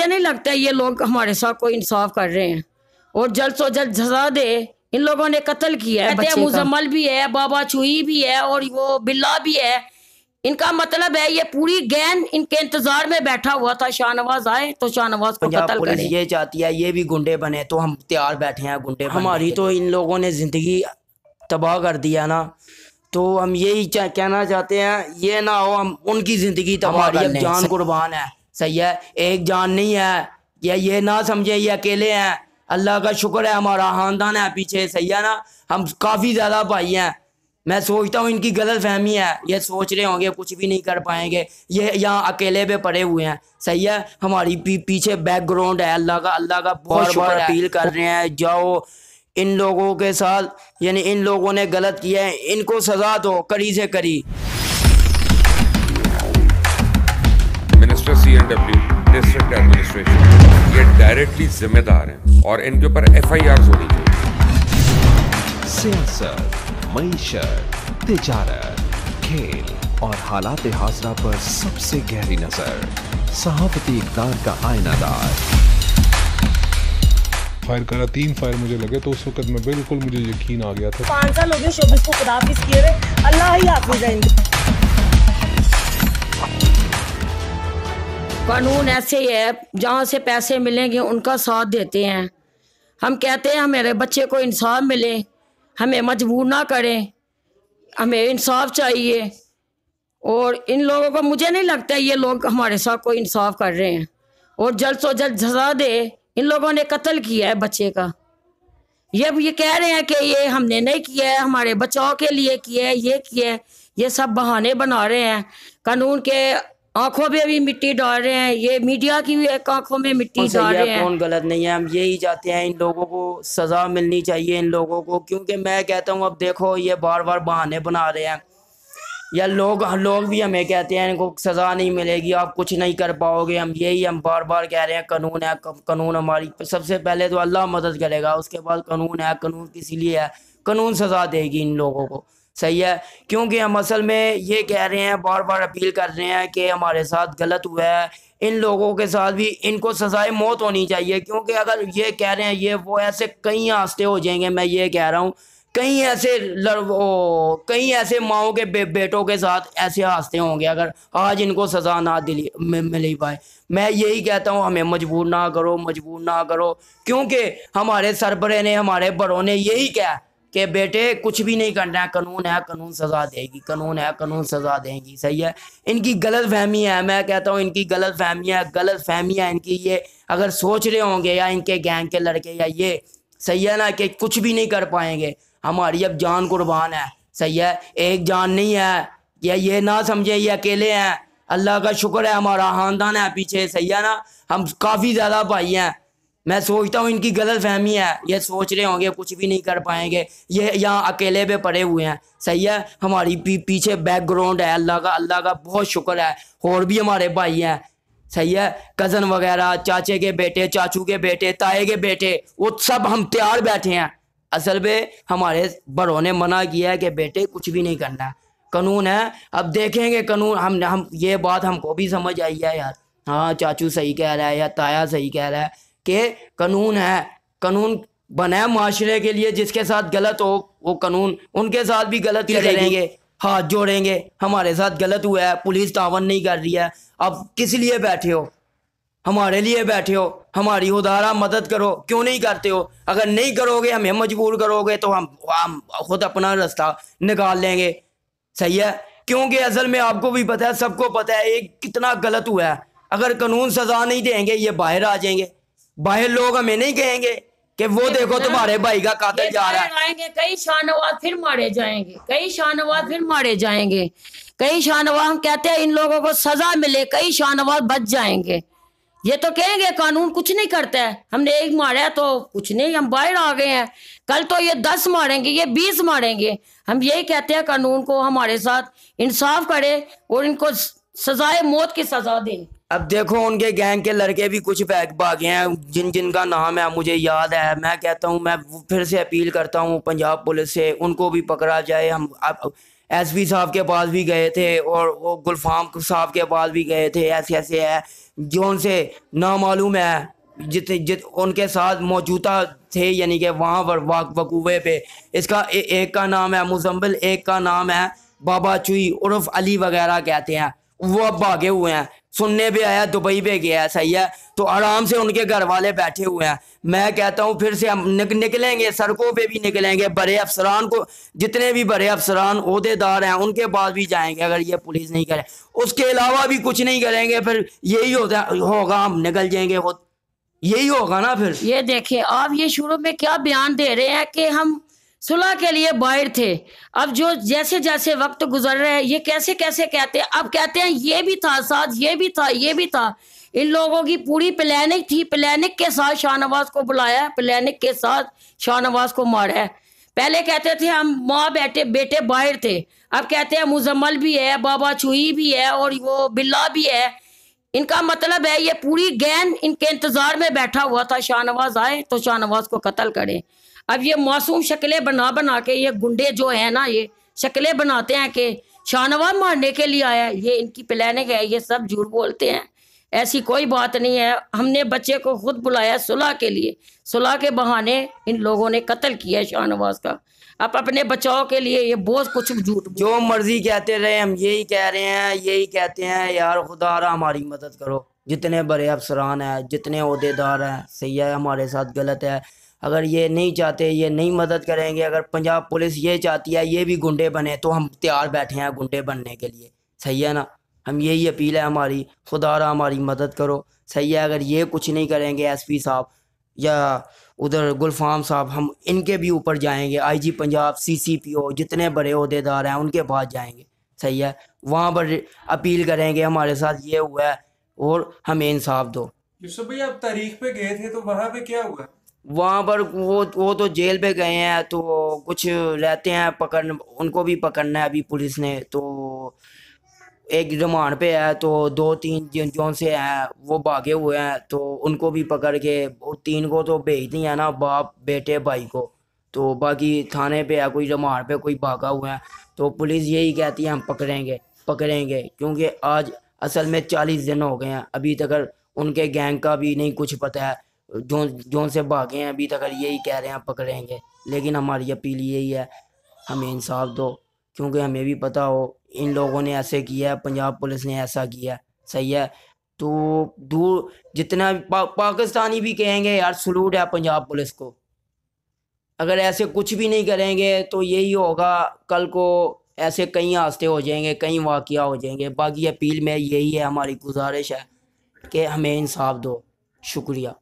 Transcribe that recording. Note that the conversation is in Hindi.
मुझे नहीं लगता ये लोग हमारे साथ कोई इंसाफ कर रहे हैं और जल्द से जल्द सजा दे। इन लोगों ने कत्ल किया है बच्चे का। मुजम्मल भी है, बाबा चुई भी है और वो बिल्ला भी है। इनका मतलब है ये पूरी गैंग इनके इंतजार में बैठा हुआ था, शाहनवाज आए तो शाहनवाज को कत्ल पुलिस करे। ये चाहती है ये भी गुंडे बने तो हम तैयार बैठे हैं गुंडे बनने। हमारी तो इन लोगों ने जिंदगी तबाह कर दिया ना, तो हम यही कहना चाहते हैं ये ना हो हम उनकी जिंदगी तबाह कर लें। जान कुर्बान है, सही है, एक जान नहीं है, या ये ना समझे ये अकेले हैं। अल्लाह का शुक्र है हमारा खानदान है पीछे, सही है ना, हम काफ़ी ज़्यादा भाई हैं। मैं सोचता हूँ इनकी गलत फहमी है, ये सोच रहे होंगे कुछ भी नहीं कर पाएंगे, ये यहाँ अकेले पे पड़े हुए हैं, सही है। हमारी पीछे बैकग्राउंड है, अल्लाह का बहुत शुक्र है। अपील कर रहे हैं जाओ इन लोगों के साथ, यानी इन लोगों ने गलत किया है, इनको सजा दो कड़ी से कड़ी। मिनिस्टर CNW डिस्ट्रिक्ट एडमिनिस्ट्रेशन ये डायरेक्टली जिम्मेदार हैं और इनके ऊपर FIRs होनी चाहिए। सियासत, मईशत, तिजारत, खेल और हालात हाजरा पर सबसे गहरी नजर, सहाफती इक़दार का आईनादार। फायर करा, 3 फायर मुझे लगे तो उस वक्त मैं बिल्कुल मुझे यकीन आ गया था। 5 साल हो गए शोबिस को खुदा हाफिज किए हुए, अल्लाह ही हाफिज है इनके। कानून ऐसे ही है, जहाँ से पैसे मिलेंगे उनका साथ देते हैं। हम कहते हैं हमारे बच्चे को इंसाफ मिले, हमें मजबूर ना करें, हमें इंसाफ चाहिए। और इन लोगों को मुझे नहीं लगता ये लोग हमारे साथ कोई इंसाफ कर रहे हैं और जल्द से जल्द सजा दे। इन लोगों ने कत्ल किया है बच्चे का। ये कह रहे हैं कि ये हमने नहीं किया है, हमारे बचाव के लिए किया है, ये किया है, ये सब बहाने बना रहे हैं। कानून के आंखों में भी मिट्टी डाल रहे हैं, ये मीडिया की भी एक आंखों में मिट्टी डाल रहे हैं। कौन गलत नहीं है, हम यही चाहते हैं इन लोगों को सज़ा मिलनी चाहिए इन लोगों को, क्योंकि मैं कहता हूँ अब देखो ये बार बार बहाने बना रहे हैं, या लोग भी हमें कहते हैं इनको सज़ा नहीं मिलेगी, आप कुछ नहीं कर पाओगे। हम बार बार कह रहे हैं कानून है, कानून हमारी सबसे पहले तो अल्लाह मदद करेगा, उसके बाद कानून है। कानून किस लिए है? कानून सज़ा देगी इन लोगों को, सही है। क्योंकि हम असल में ये कह रहे हैं, बार बार अपील कर रहे हैं कि हमारे साथ गलत हुआ है, इन लोगों के साथ भी इनको सज़ाए मौत होनी चाहिए। क्योंकि अगर ये कह रहे हैं ये वो, ऐसे कई हादसे हो जाएंगे, मैं ये कह रहा हूँ कई ऐसे माओ के बेटों के साथ ऐसे हादसे होंगे अगर आज इनको सज़ा ना मिल पाए। मैं यही कहता हूँ हमें मजबूर ना करो, क्योंकि हमारे सरबरे ने, हमारे बड़ों ने यही कहा कि बेटे कुछ भी नहीं करना है, कानून है, कानून सज़ा देगी, कानून है, कानून सज़ा देगी, सही है। इनकी गलत फहमी है, मैं कहता हूँ इनकी गलत फहमियाँ इनकी, ये अगर सोच रहे होंगे या इनके गैंग के लड़के या ये, सही है ना, कि कुछ भी नहीं कर पाएंगे। हमारी अब जान कुर्बान है, सही है, एक जान नहीं है, या ये ना समझे ये अकेले हैं। अल्लाह का शुक्र है हमारा खानदान है पीछे, सही है ना, हम काफ़ी ज़्यादा भाई हैं। मैं सोचता हूँ इनकी गलत फहमी है, ये सोच रहे होंगे कुछ भी नहीं कर पाएंगे, ये यहाँ अकेले पे पड़े हुए हैं, सही है। हमारी पीछे बैकग्राउंड है, अल्लाह का बहुत शुक्र है, और भी हमारे भाई हैं, सही है, कज़न वगैरह, चाचे के बेटे, चाचू के बेटे, ताए के बेटे, वो सब हम तैयार बैठे हैं। असल में हमारे बड़ों ने मना किया है कि बेटे कुछ भी नहीं करना है, कानून है, अब देखेंगे कानून। हम ये बात हमको भी समझ आई है यार, हाँ चाचू सही कह रहा है या ताया सही कह रहा है कि कानून है, कानून बना है माशरे के लिए, जिसके साथ गलत हो वो कानून उनके साथ भी गलत ही करेंगे, हाथ जोड़ेंगे। हमारे साथ गलत हुआ है, पुलिस तावन नहीं कर रही है, अब किस लिए बैठे हो? हमारे लिए बैठे हो, हमारी उदारा मदद करो, क्यों नहीं करते हो? अगर नहीं करोगे, हमें मजबूर करोगे, तो हम खुद अपना रास्ता निकाल लेंगे, सही है। क्योंकि असल में आपको भी पता है, सबको पता है एक कितना गलत हुआ है। अगर कानून सजा नहीं देंगे, ये बाहर आ जाएंगे, बाहर लोग हमें नहीं कहेंगे कि वो देखो तुम्हारे भाई का कातिल जा रहा है। कई शाहनवाज फिर मारे जाएंगे, कई शाहनवाज हम कहते हैं इन लोगों को सजा मिले, कई शाहनवाज बच जाएंगे। ये तो कहेंगे कानून कुछ नहीं करता है, हमने एक मारा तो कुछ नहीं, हम बाहर आ गए हैं, कल तो ये 10 मारेंगे, ये 20 मारेंगे। हम यही कहते हैं कानून को हमारे साथ इंसाफ करे और इनको सजाए मौत की सजा दे। अब देखो उनके गैंग के लड़के भी कुछ भागे हैं, जिनका नाम है मुझे याद है। मैं कहता हूँ, मैं फिर से अपील करता हूँ पंजाब पुलिस से, उनको भी पकड़ा जाए। हम एसपी साहब के पास भी गए थे और वो गुलफाम साहब के पास भी गए थे। ऐसे ऐसे है जो उनसे नामालूम है जित उनके साथ मौजूदा थे, यानी कि वहाँ पर वकूवे पे। इसका एक का नाम है मुजम्मिल, एक का नाम है बाबा चुई उर्फ अली वगैरह कहते हैं। वो अब भागे हुए हैं, सुनने पे आया दुबई पे गया है, सही है। तो आराम से उनके घर वाले बैठे हुए हैं। मैं कहता हूँ फिर से हम निकलेंगे, सड़कों पे भी निकलेंगे, बड़े अफसरान को, जितने भी बड़े अफसरान ओहदेदार हैं उनके पास भी जाएंगे अगर ये पुलिस नहीं करे। उसके अलावा भी कुछ नहीं करेंगे, फिर यही होगा, हम निकल जाएंगे खुद, यही होगा ना फिर। ये देखिए आप ये शुरू में क्या बयान दे रहे हैं कि हम सुलह के लिए बाहर थे, अब जो जैसे जैसे वक्त गुजर रहा है ये कैसे कैसे कहते हैं, अब कहते हैं ये भी था साथ, ये भी था, ये भी था। इन लोगों की पूरी प्लानिंग थी, प्लानिंग के साथ शाहनवाज को बुलाया, प्लानिंग के साथ शाहनवाज को मारा है। पहले कहते थे हम माँ बेटे बाहर थे, अब कहते हैं मुजम्मल भी है, बाबा चुई भी है और वो बिल्ला भी है। इनका मतलब है ये पूरी गैंग इनके इंतजार में बैठा हुआ था, शाहनवाज आए तो शाहनवाज को कत्ल करें। अब ये मासूम शक्लें बना के ये गुंडे जो है ना, ये शक्लें बनाते हैं कि शाहनवाज मारने के लिए आया, ये इनकी प्लानिंग है। ये सब झूठ बोलते हैं, ऐसी कोई बात नहीं है। हमने बच्चे को खुद बुलाया सुलह के लिए, सुलह के बहाने इन लोगों ने कत्ल किया शाहनवाज का। अब अपने बचाव के लिए ये बहुत कुछ झूठ जो मर्जी कहते रहे, हम यही कह रहे हैं, यही कहते हैं यार खुदारा हमारी मदद करो। जितने बड़े अफसरान हैं, जितने ओहदेदार हैं, सही है, हमारे साथ गलत है। अगर ये नहीं चाहते, ये नहीं मदद करेंगे, अगर पंजाब पुलिस ये चाहती है ये भी गुंडे बने, तो हम तैयार बैठे हैं गुंडे बनने के लिए, सही है ना। हम यही अपील है हमारी, खुदारा हमारी मदद करो, सही है। अगर ये कुछ नहीं करेंगे एसपी साहब या उधर गुलफाम साहब, हम इनके भी ऊपर जाएंगे, आईजी पंजाब, सीसीपीओ, जितने बड़े ओहदेदार हैं उनके पास जाएंगे, सही है। वहाँ पर अपील करेंगे हमारे साथ ये हुआ है और हमें इंसाफ दो। यूसुफ भाई आप तारीख पे गए थे तो वहाँ पे क्या हुआ? वहाँ पर वो तो जेल पे गए हैं, तो कुछ रहते हैं पकड़, उनको भी पकड़ना है अभी पुलिस ने। तो एक रिमांड पे है, तो 2-3 जोन से हैं वो भागे हुए हैं, तो उनको भी पकड़ के 3 को तो भेज दिया ना, बाप बेटे भाई को। तो बाकी थाने पे है, कोई रिमांड पे, कोई भागा हुआ है। तो पुलिस यही कहती है हम पकड़ेंगे, क्योंकि आज असल में 40 दिन हो गए हैं, अभी तक उनके गैंग का भी नहीं कुछ पता है, जोन से भागे हैं, अभी तक यही कह रहे हैं पकड़ेंगे। लेकिन हमारी अपील यही है, हमें इंसाफ दो, क्योंकि हमें भी पता हो इन लोगों ने ऐसे किया है, पंजाब पुलिस ने ऐसा किया, सही है। तो दूर जितना पाकिस्तानी भी कहेंगे यार सलूट है पंजाब पुलिस को। अगर ऐसे कुछ भी नहीं करेंगे तो यही होगा, कल को ऐसे कई हादसे हो जाएंगे, कई वाक़या हो जाएंगे। बाकी अपील में यही है, हमारी गुजारिश है कि हमें इंसाफ दो। शुक्रिया।